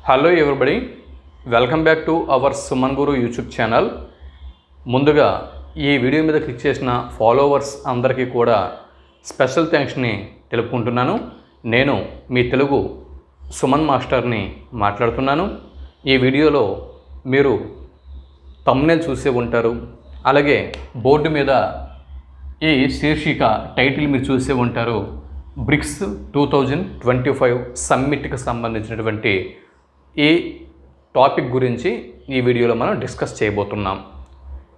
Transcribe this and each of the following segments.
Hello everybody, welcome back to our Suman Guru YouTube channel. ముందుగా ఈ video మీద click చేసిన ఫాలోవర్స్ అందరికీ కూడా స్పెషల్ థ్యాంక్స్ని తెలుపుకుంటున్నాను. నేను మీ తెలుగు సుమన్ మాస్టర్ని మాట్లాడుతున్నాను. ఈ వీడియోలో మీరు థంబ్నెయిల్ చూసే ఉంటారు, అలాగే బోర్డు మీద ఈ శీర్షిక టైటిల్ మీరు చూసే ఉంటారు. బ్రిక్స్ 2025 సమ్మిట్కి సంబంధించినటువంటి ఈ టాపిక్ గురించి ఈ వీడియోలో మనం డిస్కస్ చేయబోతున్నాం.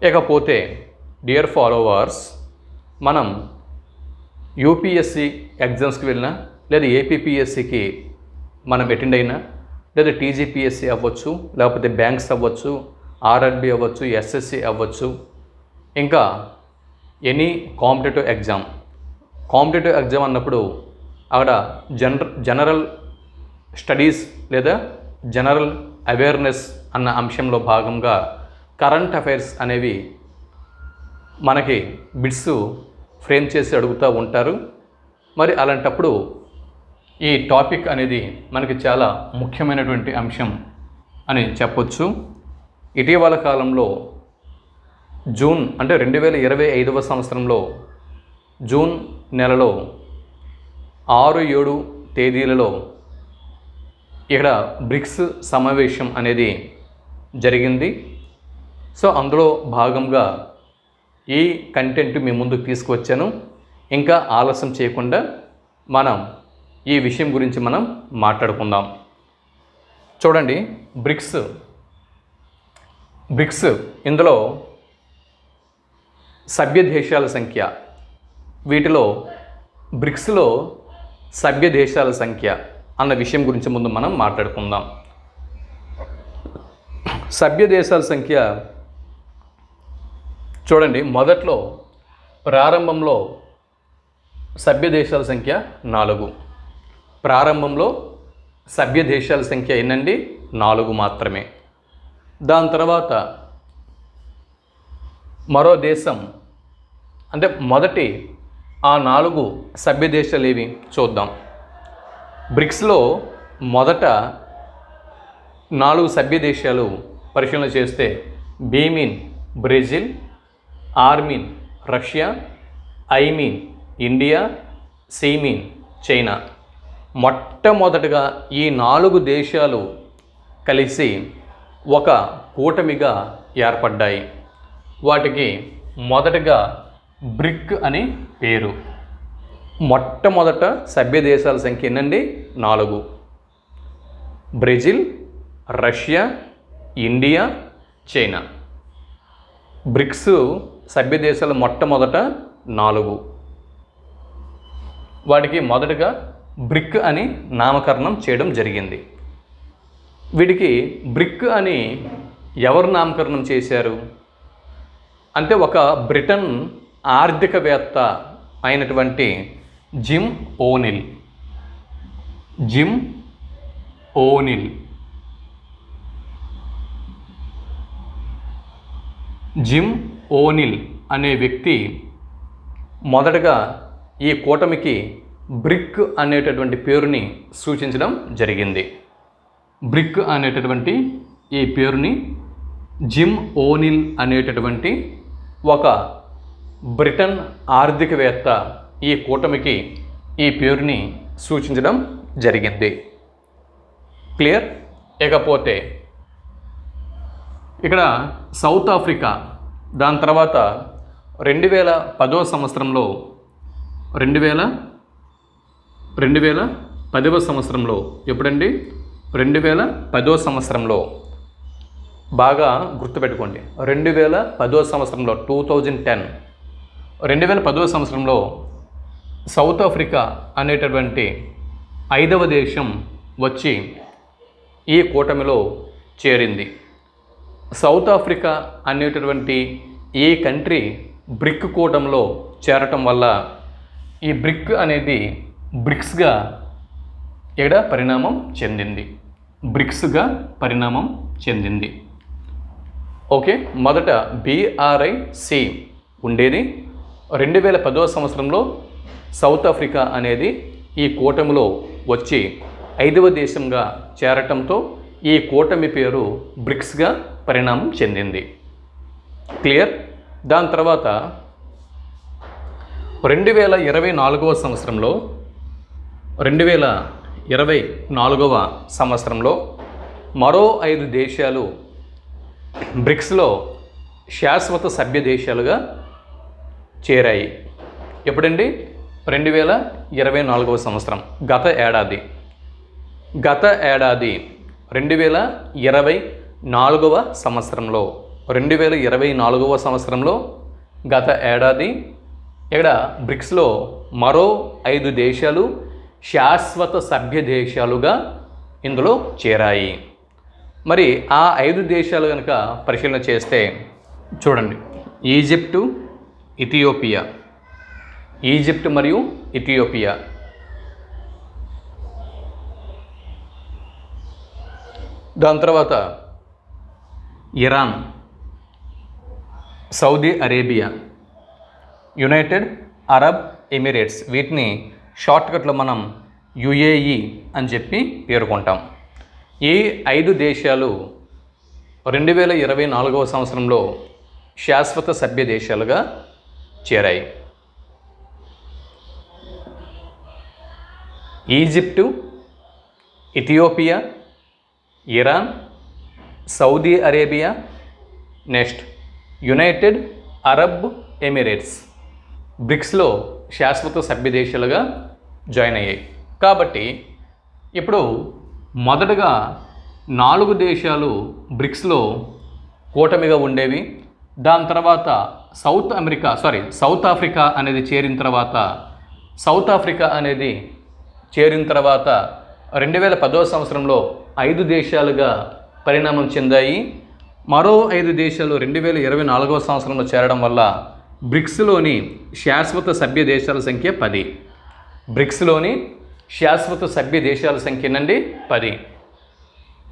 ఇకపోతే డియర్ ఫాలోవర్స్, మనం యూపీఎస్సి ఎగ్జామ్స్కి వెళ్ళినా, లేదా ఏపీపీఎస్సికి మనం అటెండ్ అయినా, లేదా టీజీపీఎస్సి అవ్వచ్చు, లేకపోతే బ్యాంక్స్ అవ్వచ్చు, ఆర్ఆర్బి అవ్వచ్చు, ఎస్ఎస్సి అవ్వచ్చు, ఇంకా ఎనీ కాంపిటేటివ్ ఎగ్జామ్ అన్నప్పుడు అక్కడ జనరల్ స్టడీస్ లేదా జనరల్ అవేర్నెస్ అన్న అంశంలో భాగంగా కరెంట్ అఫైర్స్ అనేవి మనకి బిట్స్ ఫ్రేమ్ చేసి అడుగుతూ ఉంటారు. మరి అలాంటప్పుడు ఈ టాపిక్ అనేది మనకి చాలా ముఖ్యమైనటువంటి అంశం అని చెప్పొచ్చు. ఇటీవల కాలంలో జూన్ అంటే 2025వ సంవత్సరంలో జూన్ నెలలో 6-7 తేదీలలో ఇక్కడ బ్రిక్స్ సమావేశం అనేది జరిగింది. సో అందులో భాగంగా ఈ కంటెంట్ మీ ముందుకు తీసుకువచ్చాను. ఇంకా ఆలస్యం చేయకుండా మనం ఈ విషయం గురించి మనం మాట్లాడుకుందాం. చూడండి, బ్రిక్స్ ఇందులో సభ్య దేశాల సంఖ్య, వీటిలో బ్రిక్స్లో సభ్య దేశాల సంఖ్య అన్న విషయం గురించి ముందు మనం మాట్లాడుకుందాం. సభ్య దేశాల సంఖ్య చూడండి, మొదట్లో ప్రారంభంలో సభ్య దేశాల సంఖ్య 4. ప్రారంభంలో సభ్య దేశాల సంఖ్య ఎన్నండి? 4 మాత్రమే. దాని తర్వాత మరో దేశం, అంటే మొదటి ఆ 4 సభ్య దేశాలు ఏవి చూద్దాం. బ్రిక్స్లో మొదట 4 సభ్య దేశాలు పరిశీలన చేస్తే B mean Brazil, R mean Russia, I mean India, C mean China. మొట్టమొదటగా ఈ 4 దేశాలు కలిసి ఒక కూటమిగా ఏర్పడ్డాయి. వాటికి మొదటగా బ్రిక్ అని పేరు. మొట్టమొదట సభ్య దేశాల సంఖ్య ఎన్నండి? 4. Brazil, Russia, India, China. BRICS సభ్య దేశాలు మొట్టమొదట 4. వాటికి మొదటగా బ్రిక్ అని నామకరణం చేయడం జరిగింది. వీటికి బ్రిక్ అని ఎవరు నామకరణం చేశారు అంటే, ఒక బ్రిటన్ ఆర్థికవేత్త అయినటువంటి జిమ్ ఓనిల్ అనే వ్యక్తి మొదటగా ఈ కూటమికి బ్రిక్ అనేటటువంటి పేరుని సూచించడం జరిగింది. బ్రిక్ అనేటటువంటి ఈ పేరుని జిమ్ ఓనిల్ అనేటటువంటి ఒక బ్రిటన్ ఆర్థికవేత్త ఈ కూటమికి ఈ పేరుని సూచించడం జరిగింది. క్లియర్? ఇకపోతే ఇక్కడ సౌత్ ఆఫ్రికా, దాని తర్వాత 2010వ సంవత్సరంలో 2010వ సంవత్సరంలో ఎప్పుడండి? 2010వ సంవత్సరంలో బాగా గుర్తుపెట్టుకోండి. 2010వ సంవత్సరంలో 2010వ సంవత్సరంలో సౌత్ ఆఫ్రికా అనేటటువంటి 5వ దేశం వచ్చి ఈ కూటమిలో చేరింది. సౌత్ ఆఫ్రికా అనేటటువంటి ఈ కంట్రీ బ్రిక్ కూటమిలో చేరటం వల్ల ఈ బ్రిక్ అనేది బ్రిక్స్గా ఇక్కడ పరిణామం చెందింది. ఓకే, మొదట BRIC ఉండేది. 2010వ సంవత్సరంలో సౌత్ ఆఫ్రికా అనేది ఈ కూటమిలో వచ్చి 5వ దేశంగా చేరటంతో ఈ కూటమి పేరు బ్రిక్స్గా పరిణామం చెందింది. క్లియర్? దాని తర్వాత 2024 సంవత్సరంలో మరో 5 దేశాలు బ్రిక్స్లో శాశ్వత సభ్య దేశాలుగా చేరాయి. ఎప్పుడండి? 2024 సంవత్సరం, గత ఏడాది 2024 సంవత్సరంలో 2024 సంవత్సరంలో గత ఏడాది ఇక్కడ బ్రిక్స్లో మరో 5 దేశాలు శాశ్వత సభ్య దేశాలుగా ఇందులో చేరాయి. మరి ఆ 5 దేశాలు కనుక పరిశీలన చేస్తే చూడండి, ఈజిప్టు మరియు ఇథియోపియా, దాని తర్వాత Iran, Saudi Arabia, United Arab Emirates, వీటిని షార్ట్కట్లో మనం యుఏఈ అని చెప్పి పేర్కొంటాం. ఈ 5 దేశాలు 2024 సంవత్సరంలో శాశ్వత సభ్య దేశాలుగా చేరాయి. Egypt, Ethiopia, Iran, Saudi Arabia, next United Arab Emirates బ్రిక్స్లో శాశ్వత సభ్య దేశాలుగా జాయిన్ అయ్యాయి. కాబట్టి ఇప్పుడు మొదటగా 4 దేశాలు బ్రిక్స్లో కూటమిగా ఉండేవి. దాని తర్వాత సౌత్ ఆఫ్రికా అనేది చేరిన తర్వాత 2010 సంవత్సరంలో 5 దేశాలుగా పరిణామం చెందాయి. మరో 5 దేశాలు 2024 సంవత్సరంలో చేరడం వల్ల బ్రిక్స్లోని శాశ్వత సభ్య దేశాల సంఖ్య 10. బ్రిక్స్లోని శాశ్వత సభ్య దేశాల సంఖ్య నండి 10.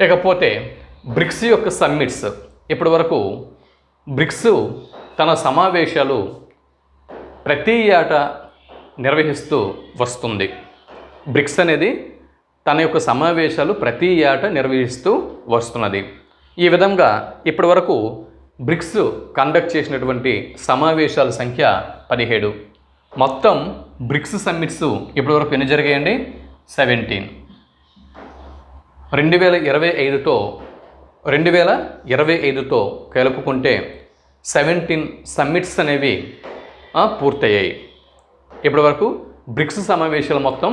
ఇకపోతే బ్రిక్స్ యొక్క సమ్మిట్స్, ఇప్పటి వరకు బ్రిక్స్ తన సమావేశాలు ప్రతి ఏటా నిర్వహిస్తూ వస్తుంది. బ్రిక్స్ అనేది తన యొక్క సమావేశాలు ప్రతి ఏటా నిర్వహిస్తూ వస్తున్నది. ఈ విధంగా ఇప్పటి వరకు బ్రిక్స్ కండక్ట్ చేసినటువంటి సమావేశాల సంఖ్య 17. మొత్తం బ్రిక్స్ సమ్మిట్స్ ఇప్పటివరకు ఎన్ని జరిగాయండి? 17. 2025తో కలుపుకుంటే 17 సమ్మిట్స్ అనేవి పూర్తయ్యాయి. ఇప్పటివరకు బ్రిక్స్ సమావేశాలు మొత్తం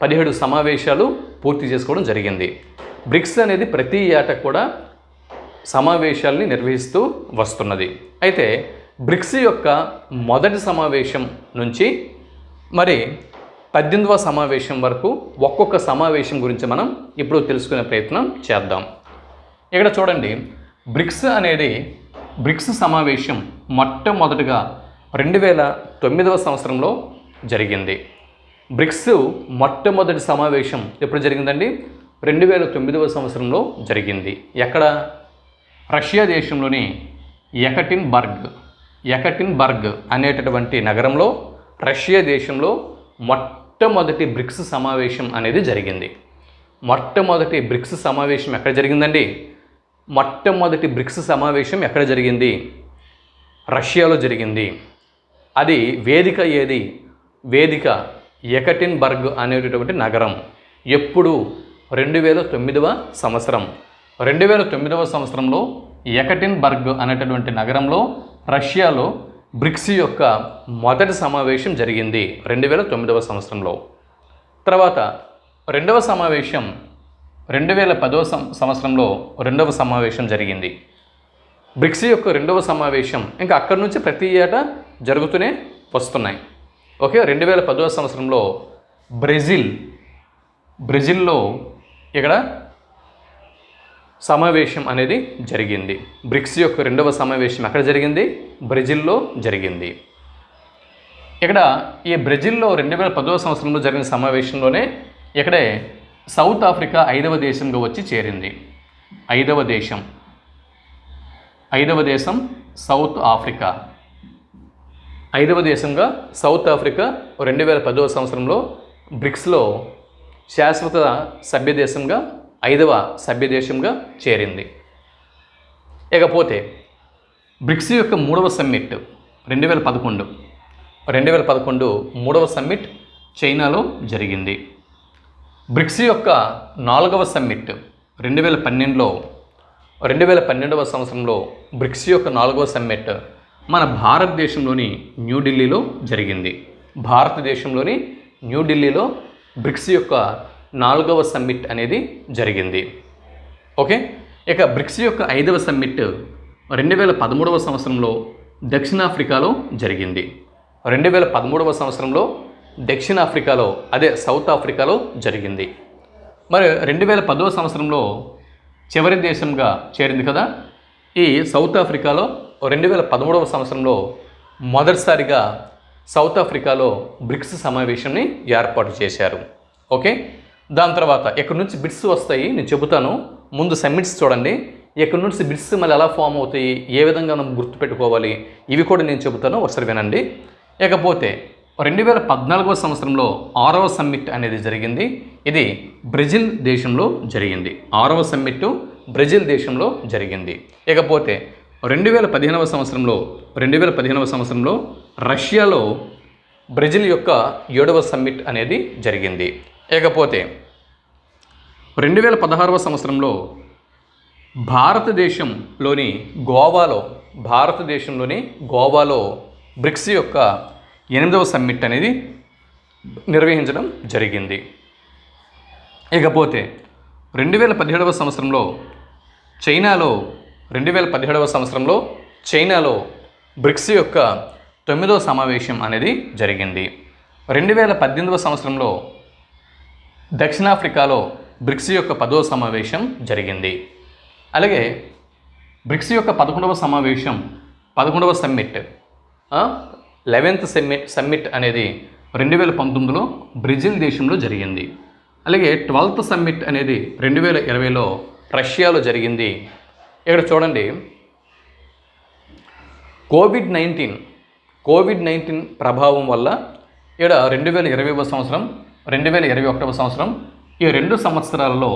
17 సమావేశాలు పూర్తి చేసుకోవడం జరిగింది. బ్రిక్స్ అనేది ప్రతి ఏటా కూడా సమావేశాలని నిర్వహిస్తూ వస్తున్నది. అయితే బ్రిక్స్ యొక్క మొదటి సమావేశం నుంచి మరి 18వ సమావేశం వరకు ఒక్కొక్క సమావేశం గురించి మనం ఇప్పుడు తెలుసుకునే ప్రయత్నం చేద్దాం. ఇక్కడ చూడండి, బ్రిక్స్ సమావేశం మొట్టమొదటిగా 2009 సంవత్సరంలో జరిగింది. బ్రిక్స్ మొట్టమొదటి సమావేశం ఎప్పుడు జరిగిందండి? 2009 సంవత్సరంలో జరిగింది. ఎక్కడ? రష్యా దేశంలోని యకటిన్బర్గ్ అనేటటువంటి నగరంలో రష్యా దేశంలో మొట్టమొదటి బ్రిక్స్ సమావేశం అనేది జరిగింది. మొట్టమొదటి బ్రిక్స్ సమావేశం ఎక్కడ జరిగిందండి? మొట్టమొదటి బ్రిక్స్ సమావేశం ఎక్కడ జరిగింది? రష్యాలో జరిగింది. అది వేదిక ఏది? వేదిక యకటిన్బర్గ్ అనేటటువంటి నగరం. ఎప్పుడు? 2009వ సంవత్సరం. 2009వ సంవత్సరంలో యకటిన్బర్గ్ అనేటటువంటి నగరంలో రష్యాలో బ్రిక్స్ యొక్క మొదటి సమావేశం జరిగింది 2009వ సంవత్సరంలో. తర్వాత రెండవ సమావేశం 2010వ సంవత్సరంలో రెండవ సమావేశం జరిగింది. బ్రిక్స్ యొక్క రెండవ సమావేశం ఇంకా అక్కడి నుంచి ప్రతి ఏటా జరుగుతూనే వస్తున్నాయి. ఓకే, 2010వ సంవత్సరంలో బ్రెజిల్లో ఇక్కడ సమావేశం అనేది జరిగింది. బ్రిక్స్ యొక్క రెండవ సమావేశం ఎక్కడ జరిగింది? బ్రెజిల్లో జరిగింది. ఇక్కడ ఈ బ్రెజిల్లో 2010వ సంవత్సరంలో జరిగిన సమావేశంలోనే ఇక్కడే సౌత్ ఆఫ్రికా 5వ దేశంగా వచ్చి చేరింది. ఐదవ దేశం సౌత్ ఆఫ్రికా. 5వ దేశంగా సౌత్ ఆఫ్రికా 2010వ సంవత్సరంలో బ్రిక్స్లో శాశ్వత సభ్య దేశంగా 5వ సభ్య దేశంగా చేరింది. ఇకపోతే బ్రిక్స్ యొక్క 3వ సమ్మిట్ 2011 3వ సమ్మిట్ చైనాలో జరిగింది. బ్రిక్స్ యొక్క 4వ సమ్మిట్ 2012వ సంవత్సరంలో బ్రిక్స్ యొక్క 4వ సమ్మిట్ మన భారతదేశంలోని న్యూఢిల్లీలో జరిగింది. భారతదేశంలోని న్యూఢిల్లీలో బ్రిక్స్ యొక్క 4వ సమ్మిట్ అనేది జరిగింది. ఓకే, ఇక బ్రిక్స్ యొక్క 5వ సమ్మిట్ 2013వ సంవత్సరంలో దక్షిణాఫ్రికాలో జరిగింది. 2013వ సంవత్సరంలో దక్షిణాఫ్రికాలో, అదే సౌత్ ఆఫ్రికాలో జరిగింది. మరి 2010వ సంవత్సరంలో చివరి దేశంగా చేరింది కదా. ఈ సౌత్ ఆఫ్రికాలో 2013వ సంవత్సరంలో మొదటిసారిగా సౌత్ ఆఫ్రికాలో బ్రిక్స్ సమావేశాన్ని ఏర్పాటు చేశారు. ఓకే, దాని తర్వాత ఎక్కడి నుంచి బ్రిక్స్ వస్తాయి నేను చెబుతాను. ముందు సమ్మిట్స్ చూడండి. ఎక్కడి నుంచి బ్రిక్స్ మళ్ళీ ఎలా ఫామ్ అవుతాయి, ఏ విధంగా మనం గుర్తుపెట్టుకోవాలి, ఇవి కూడా నేను చెబుతాను, ఒకసారి వినండి. ఇకపోతే 2014వ సంవత్సరంలో 6వ సమ్మిట్ అనేది జరిగింది. ఇది బ్రెజిల్ దేశంలో జరిగింది. 6వ సమ్మిట్ బ్రెజిల్ దేశంలో జరిగింది. ఇకపోతే 2015వ సంవత్సరంలో రష్యాలో బ్రెజిల్ యొక్క 7వ సమ్మిట్ అనేది జరిగింది. ఇకపోతే 2016వ సంవత్సరంలో భారతదేశంలోని గోవాలో బ్రిక్స్ యొక్క 8వ సమ్మిట్ అనేది నిర్వహించడం జరిగింది. ఇకపోతే 2017వ సంవత్సరంలో చైనాలో బ్రిక్స్ యొక్క 9వ సమావేశం అనేది జరిగింది. 2018వ సంవత్సరంలో దక్షిణాఫ్రికాలో బ్రిక్స్ యొక్క 10వ సమావేశం జరిగింది. అలాగే బ్రిక్స్ యొక్క 11వ సమ్మిట్ 11th సమ్మిట్ అనేది 2019లో బ్రెజిల్ దేశంలో జరిగింది. అలాగే 12th సమ్మిట్ అనేది 2020లో రష్యాలో జరిగింది. ఇక్కడ చూడండి, కోవిడ్-19 ప్రభావం వల్ల ఇక్కడ 2020వ సంవత్సరం 2021వ సంవత్సరం ఈ 2 సంవత్సరాలలో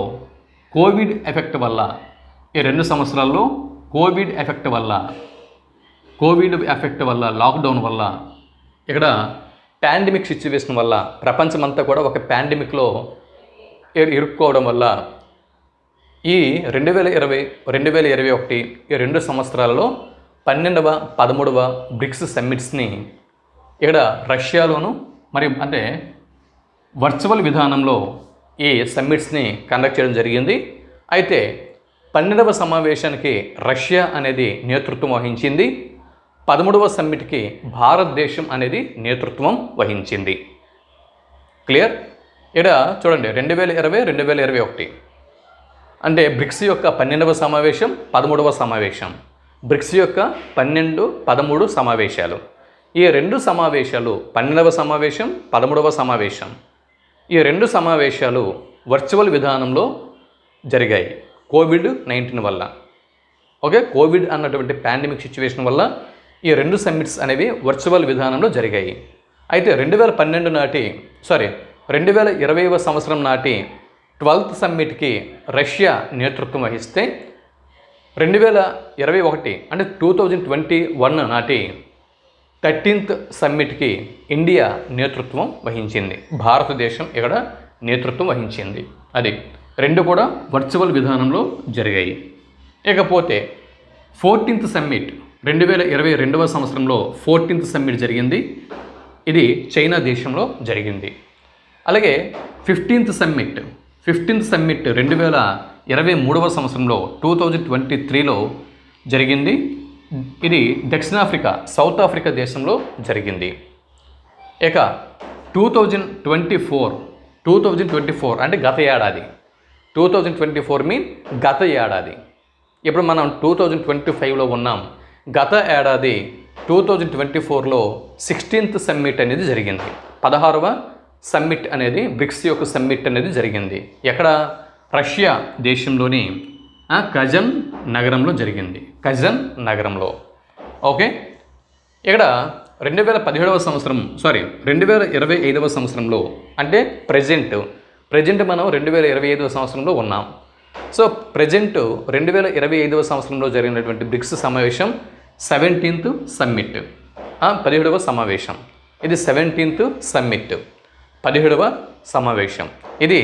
కోవిడ్ ఎఫెక్ట్ వల్ల లాక్డౌన్ వల్ల ఇక్కడ పాండమిక్ సిచ్యువేషన్ వల్ల ప్రపంచమంతా కూడా ఒక పాండమిక్లో ఇరుక్కోవడం వల్ల ఈ 2020, 2021 ఈ 2 సంవత్సరాలలో 12వ 13వ బ్రిక్స్ సమ్మిట్స్ని ఇక్కడ రష్యాలోను మరియు అంటే వర్చువల్ విధానంలో ఈ సమ్మిట్స్ని కండక్ట్ చేయడం జరిగింది. అయితే 12వ సమావేశానికి రష్యా అనేది నేతృత్వం వహించింది. 13వ సమ్మిట్కి భారతదేశం అనేది నేతృత్వం వహించింది. క్లియర్? ఇక్కడ చూడండి 2020, 2021 అంటే బ్రిక్స్ యొక్క 12వ సమావేశం 13వ సమావేశం, బ్రిక్స్ యొక్క 12, 13 సమావేశాలు. ఈ 2 సమావేశాలు 12వ సమావేశం 13వ సమావేశం ఈ 2 సమావేశాలు వర్చువల్ విధానంలో జరిగాయి కోవిడ్-19 వల్ల. ఓకే, కోవిడ్ అన్నటువంటి పాండమిక్ సిచ్యువేషన్ వల్ల ఈ 2 సమ్మిట్స్ అనేవి వర్చువల్ విధానంలో జరిగాయి. అయితే 2020వ సంవత్సరం నాటి 12th సమ్మిట్కి రష్యా నేతృత్వం వహిస్తే 2021 అంటే 2021 నాటి 13th సమ్మిట్కి ఇండియా నేతృత్వం వహించింది. భారతదేశం ఇక్కడ నేతృత్వం వహించింది. అది 2 కూడా వర్చువల్ విధానంలో జరిగాయి. ఇకపోతే 14th సమ్మిట్ 2022వ సంవత్సరంలో 14th సమ్మిట్ జరిగింది. ఇది చైనా దేశంలో జరిగింది. అలాగే 15th సమ్మిట్ 2023వ సంవత్సరంలో 2023లో జరిగింది. ఇది దక్షిణాఫ్రికా, సౌత్ ఆఫ్రికా దేశంలో జరిగింది. ఇక 2024 అంటే గత ఏడాది, 2024 మీన్ గత ఏడాది. ఇప్పుడు మనం 2025లో ఉన్నాం. గత ఏడాది 2024లో 16th సమ్మిట్ అనేది జరిగింది. 16వ సమ్మిట్ అనేది బ్రిక్స్ యొక్క సమ్మిట్ అనేది జరిగింది. ఎక్కడ? రష్యా దేశంలోని కజన్ నగరంలో జరిగింది. కజన్ నగరంలో. ఓకే, ఇక్కడ 2025వ సంవత్సరంలో అంటే ప్రజెంట్ మనం 2025వ సంవత్సరంలో ఉన్నాం. సో ప్రజెంట్ 2025వ సంవత్సరంలో జరిగినటువంటి బ్రిక్స్ సమావేశం 17th సమ్మిట్, 17వ సమావేశం. ఇది 17th సమ్మిట్, 17వ సమావేశం. ఇది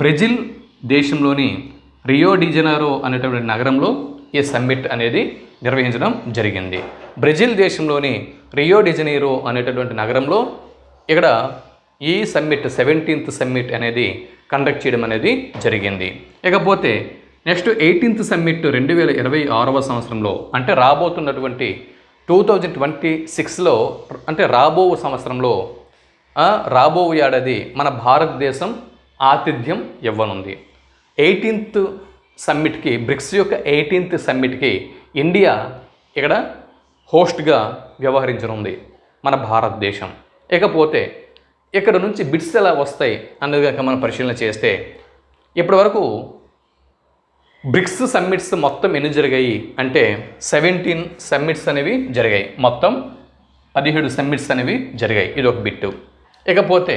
బ్రెజిల్ దేశంలోని రియో డి జనీరో అనేటువంటి నగరంలో ఈ సమ్మిట్ అనేది నిర్వహించడం జరిగింది. బ్రెజిల్ దేశంలోని రియో డి జనీరో అనేటటువంటి నగరంలో ఇక్కడ ఈ సమ్మిట్ 17th సమ్మిట్ అనేది కండక్ట్ చేయడం అనేది జరిగింది. ఇకపోతే నెక్స్ట్ 18th సమ్మిట్ 2026వ సంవత్సరంలో, అంటే రాబోతున్నటువంటి 2026లో, అంటే రాబో సంవత్సరంలో, రాబో ఏడాది మన భారతదేశం ఆతిథ్యం ఇవ్వనుంది. 18th సమ్మిట్కి, బ్రిక్స్ యొక్క 18th సమ్మిట్కి ఇండియా ఇక్కడ హోస్ట్గా వ్యవహరించనుంది మన భారతదేశం. ఇకపోతే ఇక్కడ నుంచి బిట్స్ ఎలా వస్తాయి అన్నది కనుక మనం పరిశీలన చేస్తే, ఇప్పటి వరకు బ్రిక్స్ సమ్మిట్స్ మొత్తం ఎన్ని జరిగాయి అంటే 17 సమ్మిట్స్ అనేవి జరిగాయి. మొత్తం 17 సమ్మిట్స్ అనేవి జరిగాయి. ఇది ఒక బిట్టు. ఇకపోతే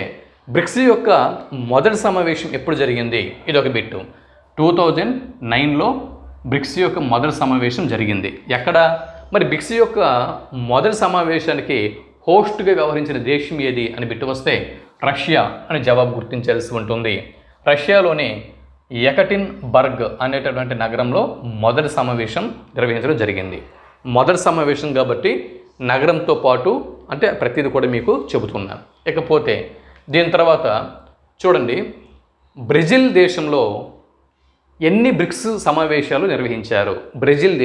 బ్రిక్స్ యొక్క మొదటి సమావేశం ఎప్పుడు జరిగింది, ఇది ఒక బిట్టు. 2009లో బ్రిక్స్ యొక్క మొదటి సమావేశం జరిగింది. ఎక్కడ మరి బ్రిక్స్ యొక్క మొదటి సమావేశానికి హోస్ట్గా వ్యవహరించిన దేశం ఏది అని బిట్టు వస్తే రష్యా అని జవాబు గుర్తించాల్సి ఉంటుంది. రష్యాలోని యెకటిన్బర్గ్ అనేటటువంటి నగరంలో మొదటి సమావేశం నిర్వహించడం జరిగింది. మొదటి సమావేశం కాబట్టి నగరంతో పాటు అంటే ప్రతిదీ కూడా మీకు చెబుతున్నాను. ఇకపోతే దీని తర్వాత చూడండి, బ్రెజిల్ దేశంలో ఎన్ని బ్రిక్స్ సమావేశాలు నిర్వహించారు. బ్రెజిల్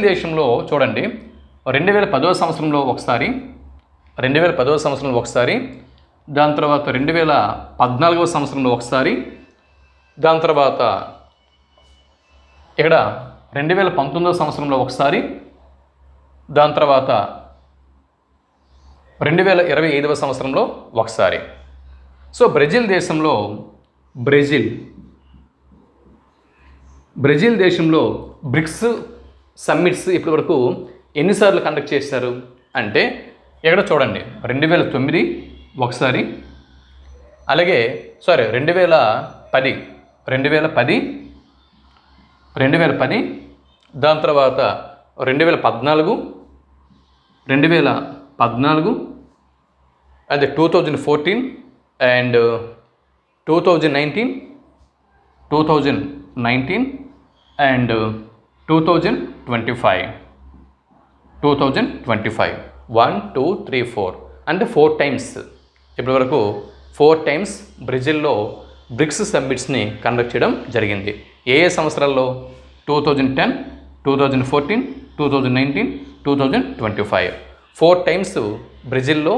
దేశంలో చూడండి, 2010వ సంవత్సరంలో ఒకసారి, 2010వ సంవత్సరంలో ఒకసారి, దాని తర్వాత 2014వ సంవత్సరంలో ఒకసారి, దాని తర్వాత ఇక్కడ 2019వ సంవత్సరంలో ఒకసారి, దాని తర్వాత 2025వ సంవత్సరంలో ఒకసారి. సో బ్రెజిల్ దేశంలో బ్రిక్స్ సమ్మిట్స్ ఇప్పటి వరకు ఎన్నిసార్లు కండక్ట్ చేశారు అంటే ఇక్కడ చూడండి, 2009 ఒకసారి, అలాగే 2010, దాని తర్వాత 2014, అదే 2014 అండ్ 2019 అండ్ 2025 1, 2, 3, 4 అంటే 4 టైమ్స్. ఇప్పటివరకు 4 టైమ్స్ బ్రెజిల్లో బ్రిక్స్ సమ్మిట్స్ని కండక్ట్ చేయడం జరిగింది. ఏ సంవత్సరాల్లో? 2010, 2014, 2019, 2025. 4 టైమ్స్ బ్రెజిల్లో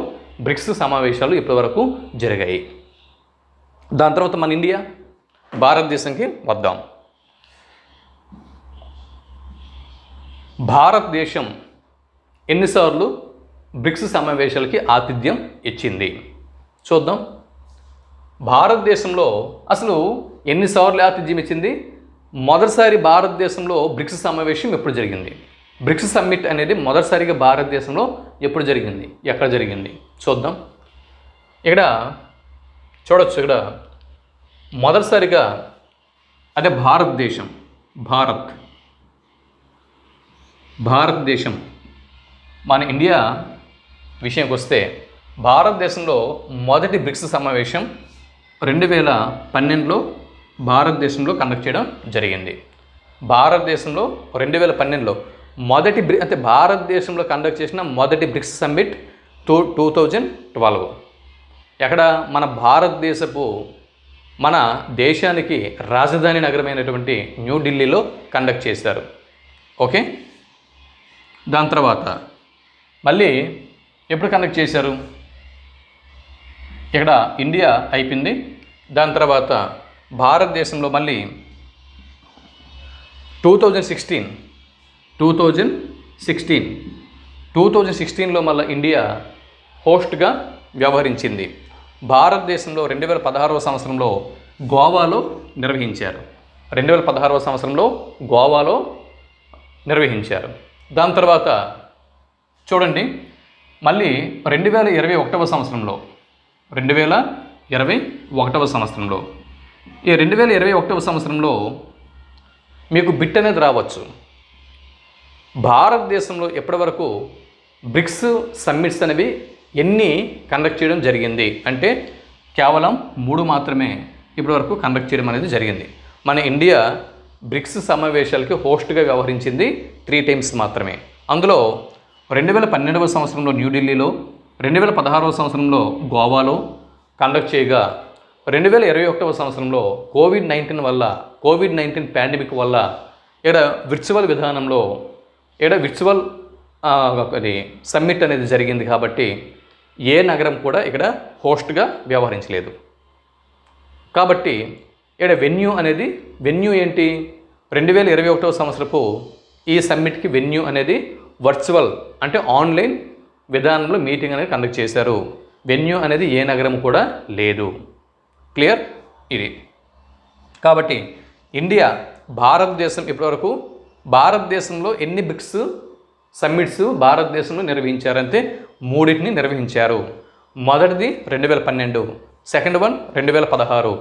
బ్రిక్స్ సమావేశాలు ఇప్పటివరకు జరిగాయి. దాని తర్వాత మన ఇండియా, భారతదేశంకి వద్దాం. భారతదేశం ఎన్నిసార్లు బ్రిక్స్ సమావేశాలకి ఆతిథ్యం ఇచ్చింది చూద్దాం. భారతదేశంలో అసలు ఎన్నిసార్లు ఆతిథ్యం ఇచ్చింది? మొదటిసారి భారతదేశంలో బ్రిక్స్ సమావేశం ఎప్పుడు జరిగింది? బ్రిక్స్ సమ్మిట్ అనేది మొదటిసారిగా భారతదేశంలో ఎప్పుడు జరిగింది, ఎక్కడ జరిగింది చూద్దాం. ఇక్కడ చూడొచ్చు, ఇక్కడ మొదటిసారిగా అదే భారతదేశం మన ఇండియా విషయంకి వస్తే, భారతదేశంలో మొదటి బ్రిక్స్ సమావేశం 2012లో భారతదేశంలో కండక్ట్ చేయడం జరిగింది. భారతదేశంలో 2012లో అంటే భారతదేశంలో కండక్ట్ చేసిన మొదటి బ్రిక్స్ సమ్మిట్ 2012. ఎక్కడ? మన దేశానికి రాజధాని నగరమైనటువంటి న్యూఢిల్లీలో కండక్ట్ చేశారు. ఓకే, దాని తర్వాత మళ్ళీ ఎప్పుడు కండక్ట్ చేశారు? ఇక్కడ ఇండియా అయిపోయింది. దాని తర్వాత భారతదేశంలో మళ్ళీ 2016లో మళ్ళీ ఇండియా హోస్ట్గా వ్యవహరించింది. భారతదేశంలో 2016వ సంవత్సరంలో గోవాలో నిర్వహించారు. 2016వ సంవత్సరంలో గోవాలో నిర్వహించారు. దాని తర్వాత చూడండి, మళ్ళీ 2021వ సంవత్సరంలో ఈ 2021వ సంవత్సరంలో మీకు బిట్ అనేది రావచ్చు. భారతదేశంలో ఎప్పటివరకు బ్రిక్స్ సమ్మిట్స్ అనేవి ఎన్ని కండక్ట్ చేయడం జరిగింది అంటే కేవలం 3 మాత్రమే ఇప్పటివరకు కండక్ట్ చేయడం అనేది జరిగింది. మన ఇండియా బ్రిక్స్ సమావేశాలకి హోస్ట్గా వ్యవహరించింది 3 టైమ్స్ మాత్రమే. అందులో 2012వ సంవత్సరంలో న్యూఢిల్లీలో, 2016వ సంవత్సరంలో గోవాలో కండక్ట్ చేయగా 2021వ సంవత్సరంలో కోవిడ్-19 పాండమిక్ వల్ల ఇక్కడ విర్చువల్ విధానంలో విర్చువల్ సమ్మిట్ అనేది జరిగింది కాబట్టి ఏ నగరం కూడా ఇక్కడ హోస్ట్గా వ్యవహరించలేదు. కాబట్టి ఇక్కడ వెన్యూ ఏంటి 2021వ సంవత్సరపు ఈ సమ్మిట్కి వెన్యూ అనేది వర్చువల్ అంటే ఆన్లైన్ విధానంలో మీటింగ్ అనేది కండక్ట్ చేశారు. వెన్యూ అనేది ఏ నగరం కూడా లేదు. క్లియర్ ఇది. కాబట్టి భారతదేశం ఇప్పటివరకు భారతదేశంలో ఎన్ని బ్రిక్స్ సమ్మిట్స్ భారతదేశంలో నిర్వహించారంటే 3 నిర్వహించారు. మొదటిది 2012, సెకండ్ వన్ 2016,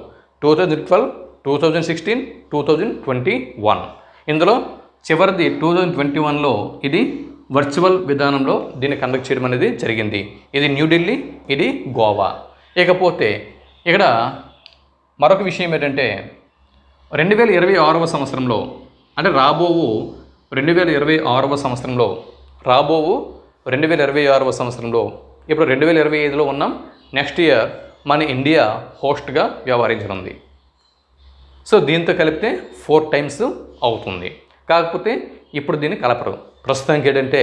2012, 2016, 2021. ఇందులో చివరిది 2021లో ఇది వర్చువల్ విధానంలో దీన్ని కండక్ట్ చేయడం అనేది జరిగింది. ఇది న్యూఢిల్లీ, ఇది గోవా. ఇకపోతే ఇక్కడ మరొక విషయం ఏంటంటే 2026వ సంవత్సరంలో అంటే రాబోవు 2026వ సంవత్సరంలో ఇప్పుడు 2025లో ఉన్నాం. నెక్స్ట్ ఇయర్ మన ఇండియా హోస్ట్గా వ్యవహరించనుంది. సో దీంతో కలిపితే 4 టైమ్స్ అవుతుంది. కాకపోతే ఇప్పుడు దీన్ని కలపరు. ప్రస్తుతానికి ఏంటంటే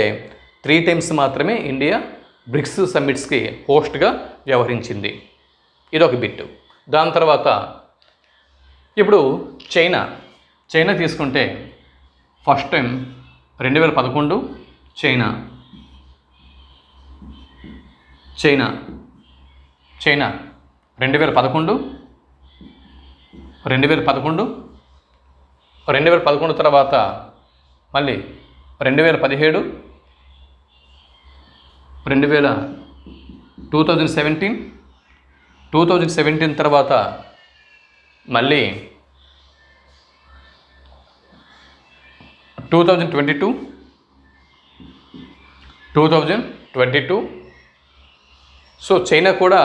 3 టైమ్స్ మాత్రమే ఇండియా బ్రిక్స్ సమ్మిట్స్కి హోస్ట్గా వ్యవహరించింది. ఇదొక బిట్. దాని తర్వాత ఇప్పుడు చైనా తీసుకుంటే ఫస్ట్ టైం 2011 చైనా 2011 తర్వాత మళ్ళీ 2017, 2017 తర్వాత మళ్ళీ 2022. సో చైనా కూడా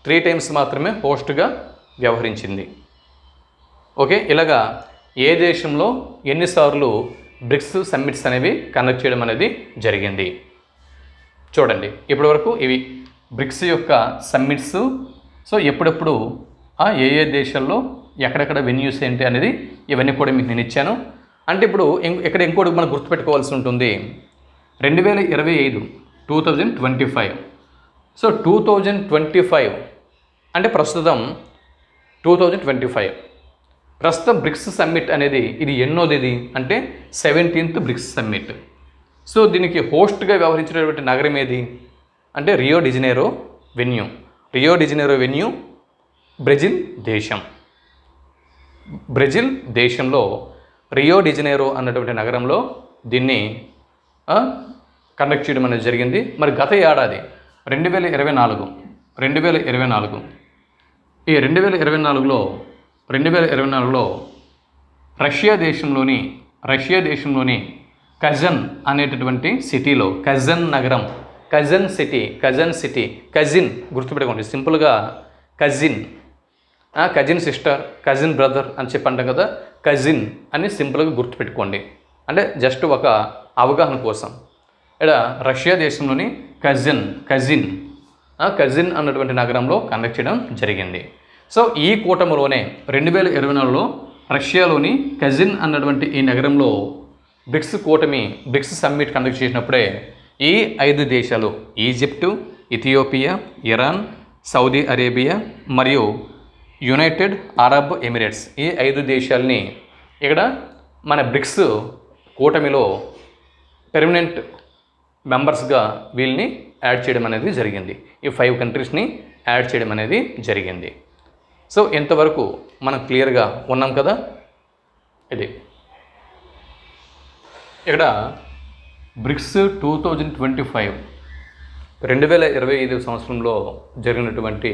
3 టైమ్స్ మాత్రమే హోస్ట్గా వ్యవహరించింది. ఓకే, ఇలాగా ఏ దేశంలో ఎన్నిసార్లు బ్రిక్స్ సమ్మిట్స్ అనేవి కండక్ట్ చేయడం అనేది జరిగింది చూడండి. ఇప్పటివరకు ఇవి బ్రిక్స్ యొక్క సమ్మిట్స్. సో ఎప్పుడెప్పుడు ఏ దేశాల్లో ఎక్కడెక్కడ వెన్యూస్ ఏంటి అనేది ఇవన్నీ కూడా మీకు నేను ఇచ్చాను. అంటే ఇప్పుడు ఇక్కడ ఇంకోటి మనం గుర్తుపెట్టుకోవాల్సి ఉంటుంది. 2025 2025. సో 2025 అంటే ప్రస్తుతం 2025 ప్రస్తుతం బ్రిక్స్ సమ్మిట్ అనేది ఇది ఎన్నోది అంటే 17th బ్రిక్స్ సమ్మిట్. సో దీనికి హోస్ట్గా వ్యవహరించినటువంటి నగరం ఏది అంటే రియో డిజనైరో వెన్యూ బ్రెజిల్ దేశంలో రియో డిజనైరో అన్నటువంటి నగరంలో దీన్ని కండక్ట్ చేయడం అనేది జరిగింది. మరి గత ఏడాది 2024 ఈ 2024లో రష్యా దేశంలోని కజన్ అనేటటువంటి సిటీలో కజన్ సిటీ గుర్తుపెట్టుకోండి. సింపుల్గా కజిన్ సిస్టర్, కజిన్ బ్రదర్ అని చెప్పంటాం కదా. కజిన్ అని సింపుల్గా గుర్తుపెట్టుకోండి. అంటే జస్ట్ ఒక అవగాహన కోసం. ఇక్కడ రష్యా దేశంలోని కజిన్ అన్నటువంటి నగరంలో కండక్ట్ చేయడం జరిగింది. సో ఈ కూటమిలోనే 2024లో రష్యాలోని కజిన్ అన్నటువంటి ఈ నగరంలో బ్రిక్స్ సమ్మిట్ కండక్ట్ చేసినప్పుడే ఈ 5 దేశాలు Egypt, Ethiopia, Iran, Saudi Arabia మరియు యునైటెడ్ అరబ్ ఎమిరేట్స్ ఈ 5 దేశాలని ఇక్కడ మన బ్రిక్స్ కూటమిలో పెర్మనెంట్ మెంబర్స్గా వీళ్ళని యాడ్ చేయడం అనేది జరిగింది. ఈ 5 కంట్రీస్ని యాడ్ చేయడం అనేది జరిగింది. సో ఇంతవరకు మనం క్లియర్గా ఉన్నాం కదా. ఇది ఇక్కడ బ్రిక్స్ 2025 సంవత్సరంలో జరిగినటువంటి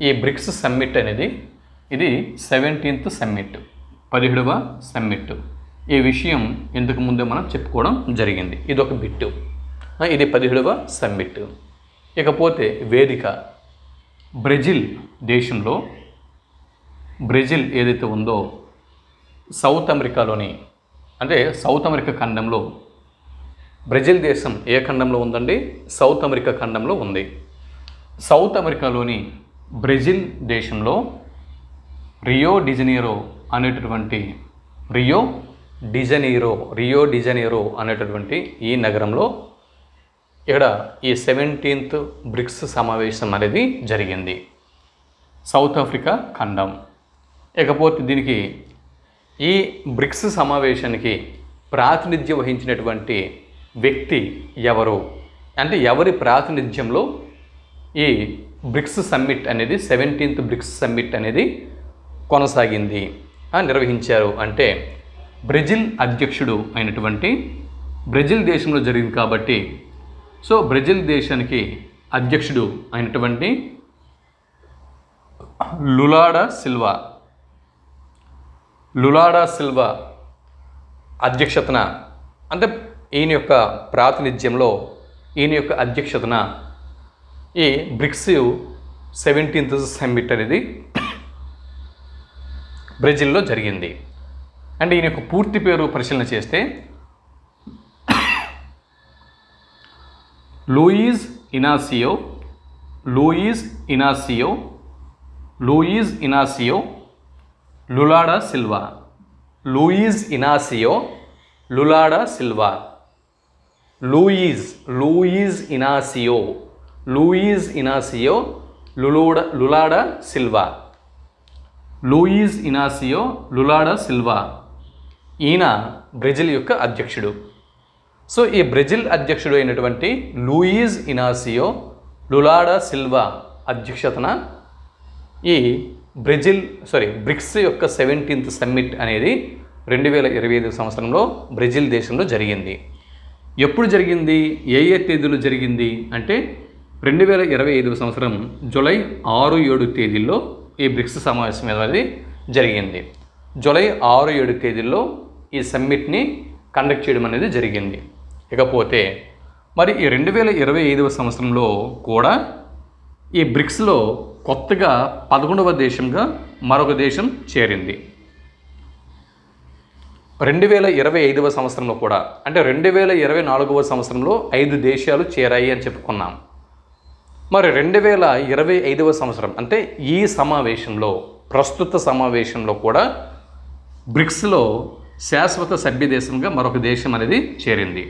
ఈ బ్రిక్స్ సమ్మిట్ అనేది ఇది 17th సమ్మిట్, 17వ సమ్మిట్. ఈ విషయం ఇంతకు ముందే మనం చెప్పుకోవడం జరిగింది. ఇది ఒక బిట్టు. ఇది 17వ సమ్మిట్. ఇకపోతే వేదిక. బ్రెజిల్ దేశంలో, బ్రెజిల్ ఏదైతే ఉందో సౌత్ అమెరికాలోని, అంటే సౌత్ అమెరికా ఖండంలో, బ్రెజిల్ దేశం ఏ ఖండంలో ఉందండి? సౌత్ అమెరికా ఖండంలో ఉంది. సౌత్ అమెరికాలోని బ్రెజిల్ దేశంలో రియో డిజనీరో అనేటటువంటి రియో డిజనీరో అనేటటువంటి ఈ నగరంలో ఇక్కడ ఈ 17th బ్రిక్స్ సమావేశం అనేది జరిగింది. సౌత్ ఆఫ్రికా ఖండం. ఇకపోతే దీనికి ఈ బ్రిక్స్ సమావేశానికి ప్రాతినిధ్యం వహించినటువంటి వ్యక్తి ఎవరు, అంటే ఎవరి ప్రాతినిధ్యంలో ఈ బ్రిక్స్ సమ్మిట్ అనేది 17th బ్రిక్స్ సమ్మిట్ అనేది కొనసాగింది, నిర్వహించారు అంటే బ్రెజిల్ అధ్యక్షుడు అయినటువంటి, బ్రెజిల్ దేశంలో జరిగింది కాబట్టి సో బ్రెజిల్ దేశానికి అధ్యక్షుడు అయినటువంటి లులాడా సిల్వా అధ్యక్షతన, అంటే ఈయన యొక్క ప్రాతినిధ్యంలో, ఈయన యొక్క అధ్యక్షతన ఈ బ్రిక్స్ 17th సమ్మిట్ అనేది బ్రెజిల్లో జరిగింది. అంటే ఈయన యొక్క పూర్తి పేరు పరిశీలన చేస్తే Luiz Inacio లులాడా Silva. Luiz Inacio లులాడా Silva. Luiz Inacio లులాడా Silva. ఈయన బ్రెజిల్ యొక్క అధ్యక్షుడు. సో ఈ బ్రెజిల్ అధ్యక్షుడు అయినటువంటి లూయిజ్ ఇనాసియో లులాడా సిల్వా అధ్యక్షతన ఈ బ్రిక్స్ యొక్క 17th సమ్మిట్ అనేది 2025 సంవత్సరంలో బ్రెజిల్ దేశంలో జరిగింది. ఎప్పుడు జరిగింది, ఏ తేదీలో జరిగింది అంటే 2025 సంవత్సరం జూలై 6-7 తేదీల్లో ఈ బ్రిక్స్ సమావేశం అనేది జరిగింది. జూలై 6-7 తేదీల్లో ఈ సమ్మిట్ని కండక్ట్ చేయడం అనేది జరిగింది. ఇకపోతే మరి ఈ 2025 సంవత్సరంలో కూడా ఈ బ్రిక్స్లో కొత్తగా 11వ దేశంగా మరొక దేశం చేరింది. 2025 సంవత్సరంలో కూడా, అంటే 2024 సంవత్సరంలో 5 దేశాలు చేరాయి అని చెప్పుకున్నాం. మరి 2025 సంవత్సరం అంటే ఈ సమావేశంలో, ప్రస్తుత సమావేశంలో కూడా బ్రిక్స్లో శాశ్వత సభ్య దేశంగా మరొక దేశం అనేది చేరింది.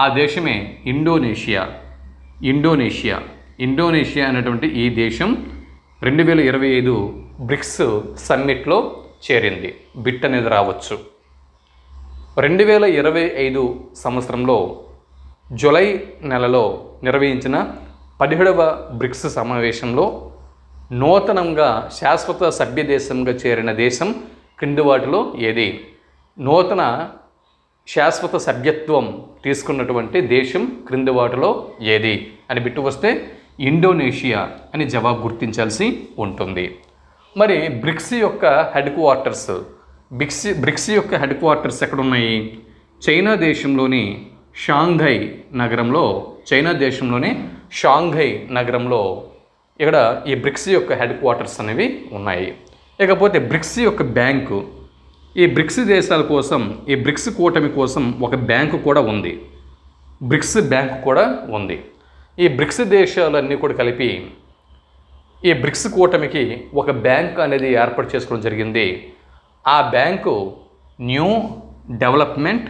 ఆ దేశమే ఇండోనేషియా అనేటువంటి ఈ దేశం 2025 బ్రిక్స్ సమ్మిట్లో చేరింది. బిట్ అనేది రావచ్చు. 2025 సంవత్సరంలో జూలై నెలలో నిర్వహించిన 17వ బ్రిక్స్ సమావేశంలో నూతనంగా శాశ్వత సభ్య దేశంగా చేరిన దేశం క్రింది వాటిలో ఏది? నూతన శాశ్వత సభ్యత్వం తీసుకున్నటువంటి దేశం క్రింది వాటిలో ఏది అని బిట్టు వస్తే ఇండోనేషియా అని జవాబు గుర్తించాల్సి ఉంటుంది. మరి బ్రిక్స్ యొక్క హెడ్ క్వార్టర్స్ ఎక్కడున్నాయి? చైనా దేశంలోని షాంఘై నగరంలో ఇక్కడ ఈ బ్రిక్స్ యొక్క హెడ్ క్వార్టర్స్ అనేవి ఉన్నాయి. ఇకపోతే బ్రిక్స్ యొక్క బ్యాంకు, ఈ బ్రిక్స్ దేశాల కోసం, ఈ బ్రిక్స్ కూటమి కోసం ఒక బ్యాంకు కూడా ఉంది. బ్రిక్స్ బ్యాంకు కూడా ఉంది. ఈ బ్రిక్స్ దేశాలన్నీ కూడా కలిపి ఈ బ్రిక్స్ కూటమికి ఒక బ్యాంక్ అనేది ఏర్పాటు చేసుకోవడం జరిగింది. ఆ బ్యాంకు న్యూ డెవలప్మెంట్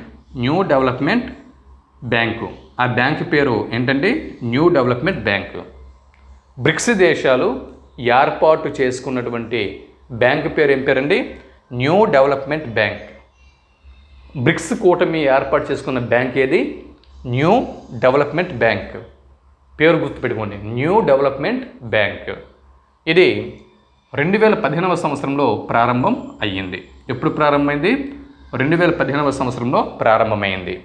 బ్యాంకు. ఆ బ్యాంకు పేరు ఏంటంటే న్యూ డెవలప్మెంట్ బ్యాంకు. బ్రిక్స్ దేశాలు ఏర్పాటు చేసుకున్నటువంటి బ్యాంకు పేరు ఏం పేరండి? New development bank. బ్రిక్స్ కూటమి ఏర్పాటు చేసుకున్న బ్యాంక్ ఏది? New development bank. పేరు గుర్తుపెట్టుకోండి, న్యూ డెవలప్మెంట్ బ్యాంక్. ఇది 2015 సంవత్సరంలో ప్రారంభం అయ్యింది. ఎప్పుడు ప్రారంభమైంది? 2015 సంవత్సరంలో ప్రారంభమైంది.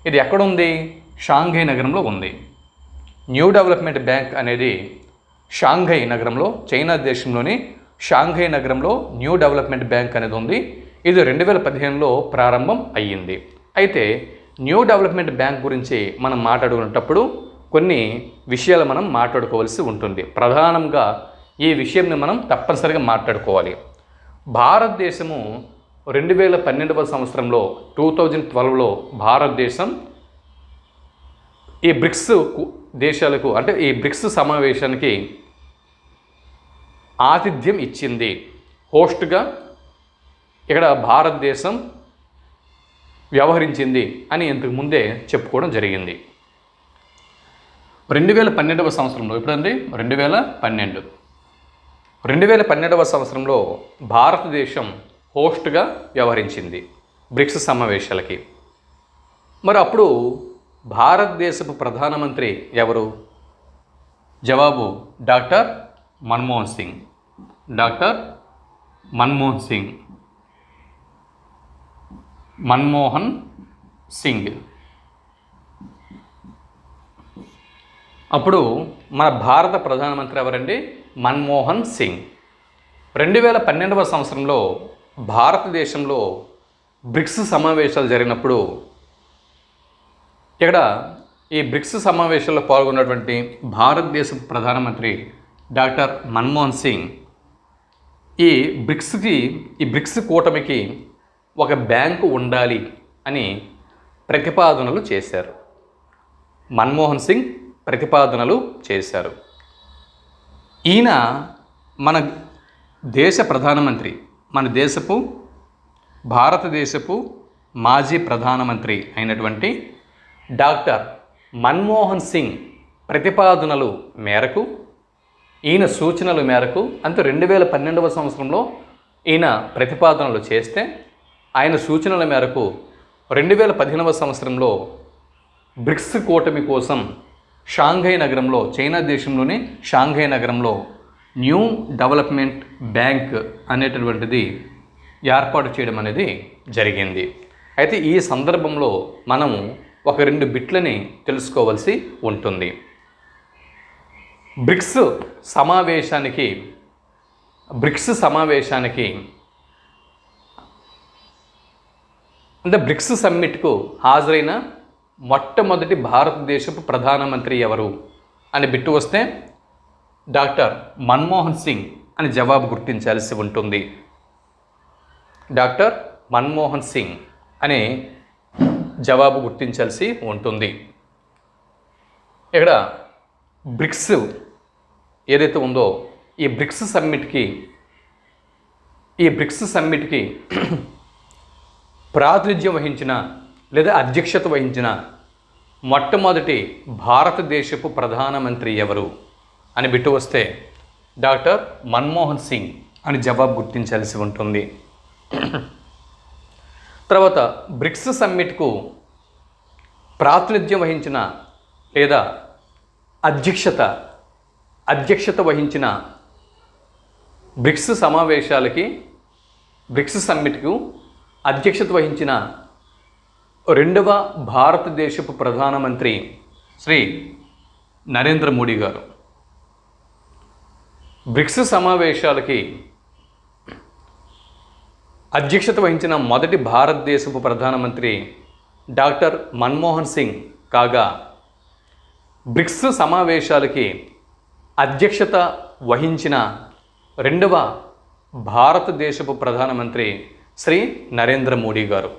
ఇది ఎక్కడుంది? షాంఘై నగరంలో ఉంది. న్యూ డెవలప్మెంట్ బ్యాంక్ అనేది షాంఘై నగరంలో, చైనా దేశంలోని షాంఘై నగరంలో న్యూ డెవలప్మెంట్ బ్యాంక్ అనేది ఉంది. ఇది 2015లో ప్రారంభం అయ్యింది. అయితే న్యూ డెవలప్మెంట్ బ్యాంక్ గురించి మనం మాట్లాడుకునేటప్పుడు కొన్ని విషయాలు మనం మాట్లాడుకోవాల్సి ఉంటుంది. ప్రధానంగా ఈ విషయంని మనం తప్పనిసరిగా మాట్లాడుకోవాలి. భారతదేశము 2012వ సంవత్సరంలో 2012లో భారతదేశం ఈ బ్రిక్స్ దేశాలకు అంటే ఈ బ్రిక్స్ సమావేశానికి ఆతిథ్యం ఇచ్చింది. హోస్ట్గా ఇక్కడ భారతదేశం వ్యవహరించింది అని ఇంతకు ముందే చెప్పుకోవడం జరిగింది. 2012వ సంవత్సరంలో ఇప్పుడండి 2012వ సంవత్సరంలో భారతదేశం హోస్ట్గా వ్యవహరించింది బ్రిక్స్ సమావేశాలకి. మరి అప్పుడు భారతదేశపు ప్రధానమంత్రి ఎవరు? జవాబు డాక్టర్ మన్మోహన్ సింగ్. డాక్టర్ మన్మోహన్ సింగ్. అప్పుడు మన భారత ప్రధానమంత్రి ఎవరండి? మన్మోహన్ సింగ్. 2012వ సంవత్సరంలో భారతదేశంలో బ్రిక్స్ సమావేశాలు జరిగినప్పుడు ఇక్కడ ఈ బ్రిక్స్ సమావేశాల్లో పాల్గొన్నటువంటి భారతదేశ ప్రధానమంత్రి డాక్టర్ మన్మోహన్ సింగ్ ఈ బ్రిక్స్ కూటమికి ఒక బ్యాంకు ఉండాలి అని ప్రతిపాదనలు చేశారు. మన్మోహన్ సింగ్ ప్రతిపాదనలు చేశారు. ఈయన మన దేశ ప్రధానమంత్రి, మన భారతదేశపు మాజీ ప్రధానమంత్రి అయినటువంటి డాక్టర్ మన్మోహన్ సింగ్ ప్రతిపాదనలు మేరకు, ఈయన సూచనల మేరకు 2012వ సంవత్సరంలో ఈయన ప్రతిపాదనలు చేస్తే ఆయన సూచనల మేరకు 2015వ సంవత్సరంలో బ్రిక్స్ కూటమి కోసం షాంఘై నగరంలో, చైనా దేశంలోని షాంఘై నగరంలో న్యూ డెవలప్మెంట్ బ్యాంక్ అనేటటువంటిది ఏర్పాటు చేయడం అనేది జరిగింది. అయితే ఈ సందర్భంలో మనము ఒక 2 బిట్లని తెలుసుకోవాల్సి ఉంటుంది. బ్రిక్స్ సమావేశానికి అంటే బ్రిక్స్ సమ్మిట్కు హాజరైన మొట్టమొదటి భారతదేశపు ప్రధానమంత్రి ఎవరు అని బిట్టు వస్తే డాక్టర్ మన్మోహన్ సింగ్ అని జవాబు గుర్తించాల్సి ఉంటుంది. డాక్టర్ మన్మోహన్ సింగ్ అనే జవాబు గుర్తించాల్సి ఉంటుంది. ఇక్కడ బ్రిక్స్ ఏదైతే ఉందో ఈ బ్రిక్స్ సమ్మిట్కి ప్రాతినిధ్యం వహించిన లేదా అధ్యక్షత వహించిన మొట్టమొదటి భారతదేశపు ప్రధానమంత్రి ఎవరు అని బిట్టు వస్తే డాక్టర్ మన్మోహన్ సింగ్ అని జవాబు గుర్తించాల్సి ఉంటుంది. తర్వాత బ్రిక్స్ సమ్మిట్కు ప్రాతినిధ్యం వహించిన లేదా అధ్యక్షత వహించిన బ్రిక్స్ సమ్మిట్కు అధ్యక్షత వహించిన 2వ భారతదేశపు ప్రధానమంత్రి శ్రీ నరేంద్ర మోడీ గారు. బ్రిక్స్ సమావేశాలకి అధ్యక్షత వహించిన మొదటి భారతదేశపు ప్రధానమంత్రి డాక్టర్ మన్మోహన్ సింగ్ కాగా, బ్రిక్స్ సమావేశాలకి అధ్యక్షత వహించిన 2వ భారతదేశపు ప్రధానమంత్రి శ్రీ నరేంద్ర మోడీ గారు.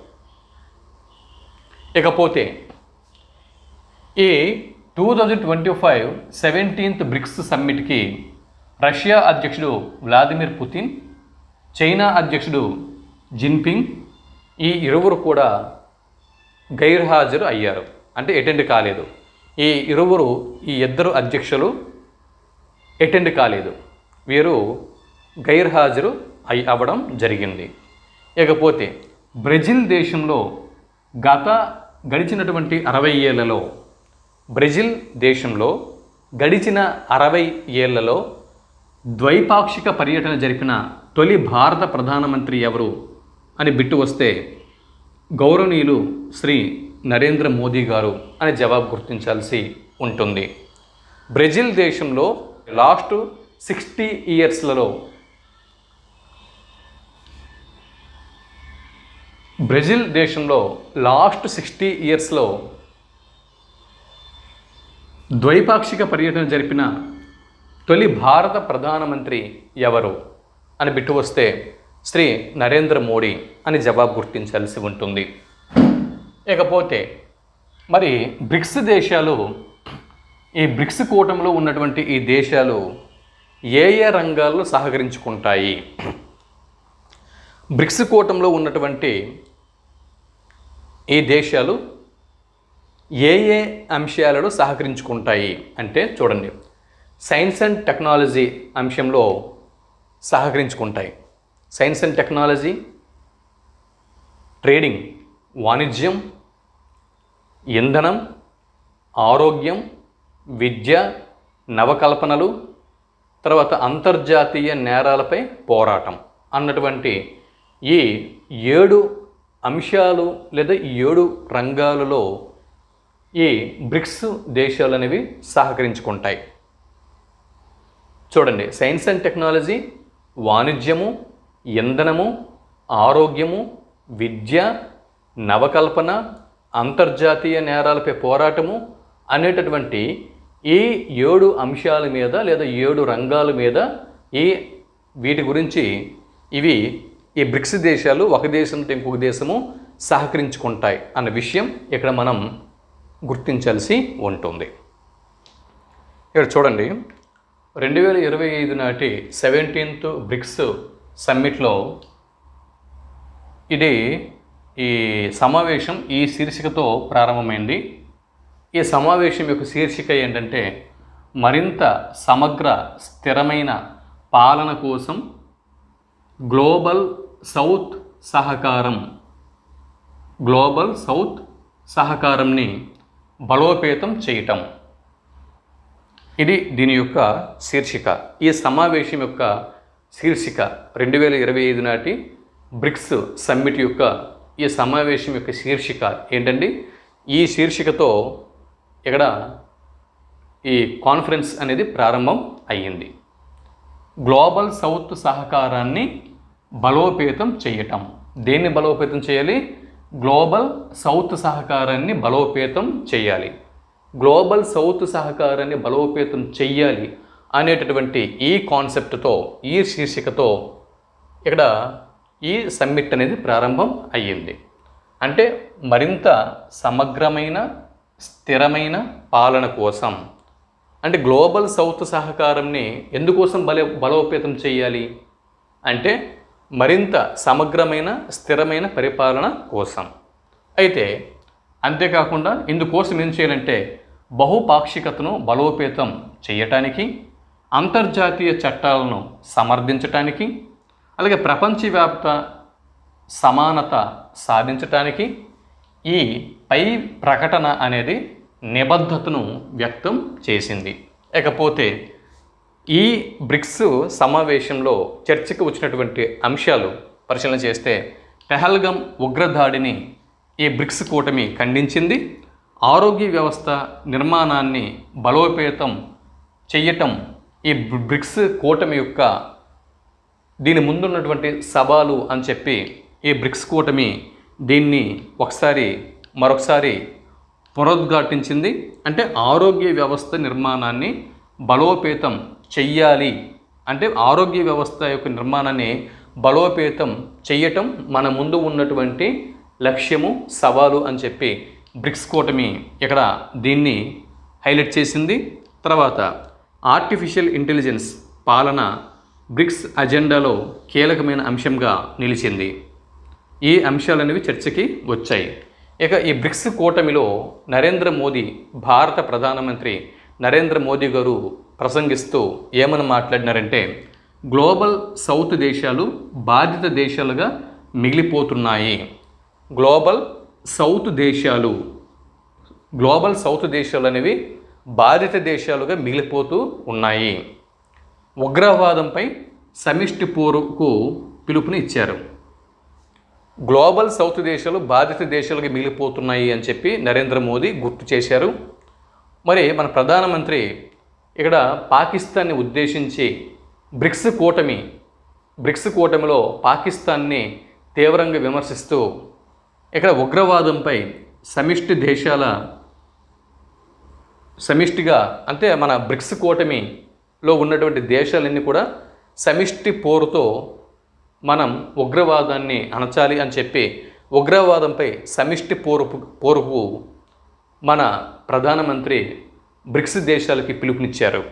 ఇకపోతే ఈ 2025 17th బ్రిక్స్ సమ్మిట్కి రష్యా అధ్యక్షుడు వ్లాదిమిర్ పుతిన్, చైనా అధ్యక్షుడు జిన్పింగ్ ఈ ఇరువురు కూడా గైర్హాజరు అయ్యారు, అంటే అటెండ్ కాలేదు. ఈ ఇద్దరు అధ్యక్షులు అటెండ్ కాలేదు, వీరు గైర్హాజరు అవ్వడం జరిగింది. ఇకపోతే బ్రెజిల్ దేశంలో గడిచినటువంటి 60 ఏళ్లలో గడిచిన 60 ఏళ్లలో ద్వైపాక్షిక పర్యటన జరిపిన తొలి భారత ప్రధానమంత్రి ఎవరు అని బిట్టు వస్తే గౌరవనీయులు శ్రీ నరేంద్ర మోదీ గారు అని జవాబు గుర్తించాల్సి ఉంటుంది. బ్రెజిల్ దేశంలో లాస్ట్ 60 ఇయర్స్లలో బ్రెజిల్ దేశంలో లాస్ట్ 60 ఇయర్స్లో ద్వైపాక్షిక పర్యటన జరిపిన తొలి భారత ప్రధానమంత్రి ఎవరు అని బిట్టు వస్తే శ్రీ నరేంద్ర మోడీ అని జవాబు గుర్తించాల్సి ఉంటుంది. ఇకపోతే మరి బ్రిక్స్ దేశాలు, ఈ బ్రిక్స్ కూటమిలో ఉన్నటువంటి ఈ దేశాలు ఏ ఏ రంగాల్లో సహకరించుకుంటాయి? బ్రిక్స్ కూటమిలో ఉన్నటువంటి ఈ దేశాలు ఏ ఏ అంశాలలో సహకరించుకుంటాయి అంటే చూడండి, సైన్స్ అండ్ టెక్నాలజీ అంశంలో సహకరించుకుంటాయి. సైన్స్ అండ్ టెక్నాలజీ, ట్రేడింగ్, వాణిజ్యం, ఇంధనం, ఆరోగ్యం, విద్య, నవకల్పనలు, తర్వాత అంతర్జాతీయ నేరాలపై పోరాటం అన్నటువంటి ఈ 7 అంశాలు లేదా 7 రంగాలలో ఈ బ్రిక్స్ దేశాలు అనేవి సహకరించుకుంటాయి. చూడండి, సైన్స్ అండ్ టెక్నాలజీ, వాణిజ్యము, ఇంధనము, ఆరోగ్యము, విద్య, నవకల్పన, అంతర్జాతీయ నేరాలపై పోరాటము అనేటటువంటి ఈ 7 అంశాల మీద లేదా 7 రంగాల మీద వీటి గురించి ఇవి ఈ బ్రిక్స్ దేశాలు ఒక దేశంతో ఇంకొక దేశము సహకరించుకుంటాయి అన్న విషయం ఇక్కడ మనం గుర్తించాల్సి ఉంటుంది. ఇక్కడ చూడండి, 2025 నాటి 17th బ్రిక్స్ సమ్మిట్లో ఈ సమావేశం ఈ శీర్షికతో ప్రారంభమైంది. ఈ సమావేశం యొక్క శీర్షిక ఏంటంటే మరింత సమగ్ర స్థిరమైన పాలన కోసం గ్లోబల్ సౌత్ సహకారంని బలోపేతం చేయటం. ఇది దీని యొక్క శీర్షిక. ఈ సమావేశం యొక్క శీర్షిక 2025 నాటి బ్రిక్స్ సమ్మిట్ యొక్క ఈ సమావేశం యొక్క శీర్షిక ఏంటండి? ఈ శీర్షికతో ఇక్కడ ఈ కాన్ఫరెన్స్ అనేది ప్రారంభం అయ్యింది. గ్లోబల్ సౌత్ సహకారాన్ని బలోపేతం చేయటం. దేన్ని బలోపేతం చేయాలి? గ్లోబల్ సౌత్ సహకారాన్ని బలోపేతం చేయాలి. గ్లోబల్ సౌత్ సహకారాన్ని బలోపేతం చెయ్యాలి అనేటటువంటి ఈ కాన్సెప్ట్తో, ఈ శీర్షికతో ఇక్కడ ఈ సమ్మిట్ అనేది ప్రారంభం అయ్యింది. అంటే మరింత సమగ్రమైన స్థిరమైన పాలన కోసం, అంటే గ్లోబల్ సౌత్ సహకారాన్ని ఎందుకోసం బలోపేతం చేయాలి అంటే మరింత సమగ్రమైన స్థిరమైన పరిపాలన కోసం. అయితే అంతేకాకుండా ఇందుకోసం ఏం చేయాలంటే బహుపాక్షికతను బలోపేతం చేయటానికి, అంతర్జాతీయ చట్టాలను సమర్థించటానికి, అలాగే ప్రపంచవ్యాప్త సమానత సాధించటానికి ఈ పై ప్రకటన అనేది నిబద్ధతను వ్యక్తం చేసింది. ఇకపోతే ఈ బ్రిక్స్ సమావేశంలో చర్చకు వచ్చినటువంటి అంశాలు పరిశీలన చేస్తే పెహల్గం ఉగ్రదాడిని ఈ బ్రిక్స్ కూటమి ఖండించింది. ఆరోగ్య వ్యవస్థ నిర్మాణాన్ని బలోపేతం చెయ్యటం ఈ బ్రిక్స్ కూటమి యొక్క దీని ముందున్నటువంటి సవాలు అని చెప్పి ఈ బ్రిక్స్ కూటమి దీన్ని మరొకసారి పునరుద్ఘాటించింది. అంటే ఆరోగ్య వ్యవస్థ నిర్మాణాన్ని బలోపేతం చెయ్యాలి, అంటే ఆరోగ్య వ్యవస్థ యొక్క నిర్మాణాన్ని బలోపేతం చెయ్యటం మన ముందు ఉన్నటువంటి లక్ష్యము, సవాలు అని చెప్పి బ్రిక్స్ కూటమి ఇక్కడ దీన్ని హైలైట్ చేసింది. తర్వాత ఆర్టిఫిషియల్ ఇంటెలిజెన్స్ పాలన బ్రిక్స్ అజెండాలో కీలకమైన అంశంగా నిలిచింది. ఈ అంశాలనేవి చర్చకి వచ్చాయి. ఇక ఈ బ్రిక్స్ కూటమిలో భారత ప్రధానమంత్రి నరేంద్ర మోదీ గారు ప్రసంగిస్తూ ఏమని మాట్లాడినారంటే గ్లోబల్ సౌత్ దేశాలు బాధిత దేశాలుగా మిగిలిపోతున్నాయి. గ్లోబల్ సౌత్ దేశాలు అనేవి బాధిత దేశాలుగా మిగిలిపోతూ ఉన్నాయి. ఉగ్రవాదంపై సమిష్టి పోరుకు పిలుపుని ఇచ్చారు. గ్లోబల్ సౌత్ దేశాలు బాధిత దేశాలుగా మిగిలిపోతున్నాయి అని చెప్పి నరేంద్ర మోదీ గుర్తు చేశారు. మరి మన ప్రధానమంత్రి ఇక్కడ పాకిస్తాన్ని ఉద్దేశించి బ్రిక్స్ కూటమిలో పాకిస్తాన్ని తీవ్రంగా విమర్శిస్తూ ఇక్కడ ఉగ్రవాదంపై సమిష్టిగా అంటే మన బ్రిక్స్ కూటమిలో ఉన్నటువంటి దేశాలన్నీ కూడా సమిష్టి పోరుతో మనం ఉగ్రవాదాన్ని అణచాలి అని చెప్పి ఉగ్రవాదంపై సమిష్టి పోరుకు మన ప్రధానమంత్రి బ్రిక్స్ దేశాలకి పిలుపునిచ్చారు.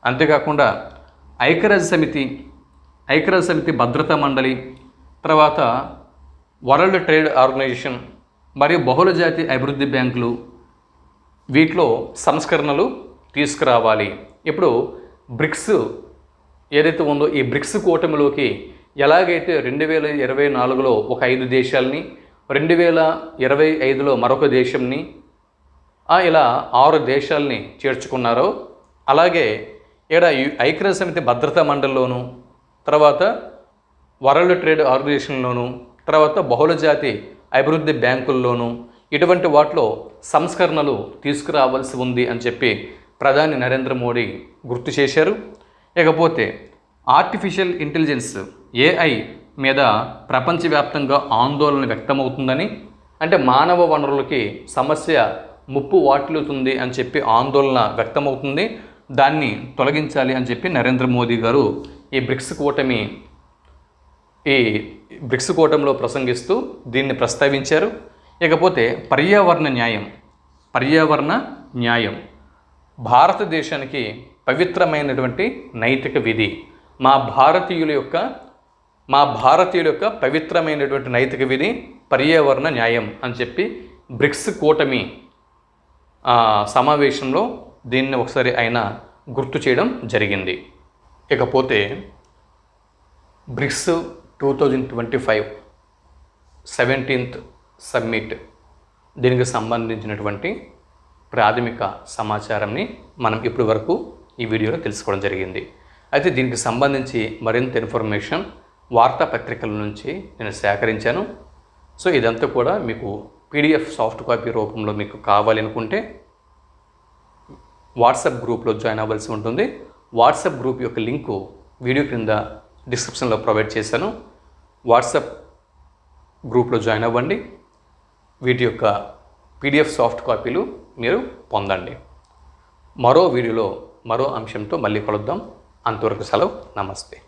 అంతేకాకుండా ఐక్యరాజ్య సమితి భద్రతా మండలి, తర్వాత వరల్డ్ ట్రేడ్ ఆర్గనైజేషన్ మరియు బహుళజాతి అభివృద్ధి బ్యాంకులు వీటిలో సంస్కరణలు తీసుకురావాలి. ఇప్పుడు బ్రిక్స్ ఏదైతే ఉందో ఈ బ్రిక్స్ కూటమిలోకి ఎలాగైతే 2024లో ఒక 5 దేశాలని, 2025లో మరొక దేశంని, ఇలా 6 దేశాలని చేర్చుకున్నారో అలాగే ఇక్కడ ఐక్యరాజ్య సమితి భద్రతా మండలిలోను, తర్వాత వరల్డ్ ట్రేడ్ ఆర్గనైజేషన్లోను, తర్వాత బహుళజాతి అభివృద్ధి బ్యాంకుల్లోనూ ఇటువంటి వాటిలో సంస్కరణలు తీసుకురావాల్సి ఉంది అని చెప్పి ప్రధాని నరేంద్ర మోడీ గుర్తు చేశారు. ఇకపోతే ఆర్టిఫిషియల్ ఇంటెలిజెన్స్ AI మీద ప్రపంచవ్యాప్తంగా ఆందోళన వ్యక్తమవుతుందని, అంటే మానవ వనరులకి సమస్య ముప్పు వాటిల్లుతుంది అని చెప్పి ఆందోళన వ్యక్తమవుతుంది. దాన్ని తొలగించాలి అని చెప్పి నరేంద్ర మోదీ గారు ఈ బ్రిక్స్ కూటమిలో ప్రసంగిస్తూ దీన్ని ప్రస్తావించారు. ఇకపోతే పర్యావరణ న్యాయం భారతదేశానికి పవిత్రమైనటువంటి నైతిక విధి. మా భారతీయుల యొక్క పవిత్రమైనటువంటి నైతిక విధి పర్యావరణ న్యాయం అని చెప్పి బ్రిక్స్ కూటమి సమావేశంలో దీన్ని ఒకసారి ఆయన గుర్తు చేయడం జరిగింది. ఇకపోతే బ్రిక్స్ 2025 17th సమ్మిట్, దీనికి సంబంధించినటువంటి ప్రాథమిక సమాచారాన్ని మనం ఇప్పటి వరకు ఈ వీడియోలో తెలుసుకోవడం జరిగింది. అయితే దీనికి సంబంధించి మరింత ఇన్ఫర్మేషన్ వార్తాపత్రికల నుంచి నేను సేకరించాను. సో ఇదంతా కూడా మీకు PDF సాఫ్ట్ కాపీ రూపంలో మీకు కావాలి అనుకుంటే వాట్సాప్ గ్రూప్లో జాయిన్ అవ్వాల్సి ఉంటుంది. వాట్సాప్ గ్రూప్ యొక్క లింకు వీడియో క్రింద డిస్క్రిప్షన్లో ప్రొవైడ్ చేశాను. వాట్సాప్ గ్రూప్లో జాయిన్ అవ్వండి. వీటి యొక్క PDF సాఫ్ట్ కాపీలు మీరు పొందండి. మరో వీడియోలో మరో అంశంతో మళ్ళీ కలుద్దాం. అంతవరకు సెలవు. నమస్తే.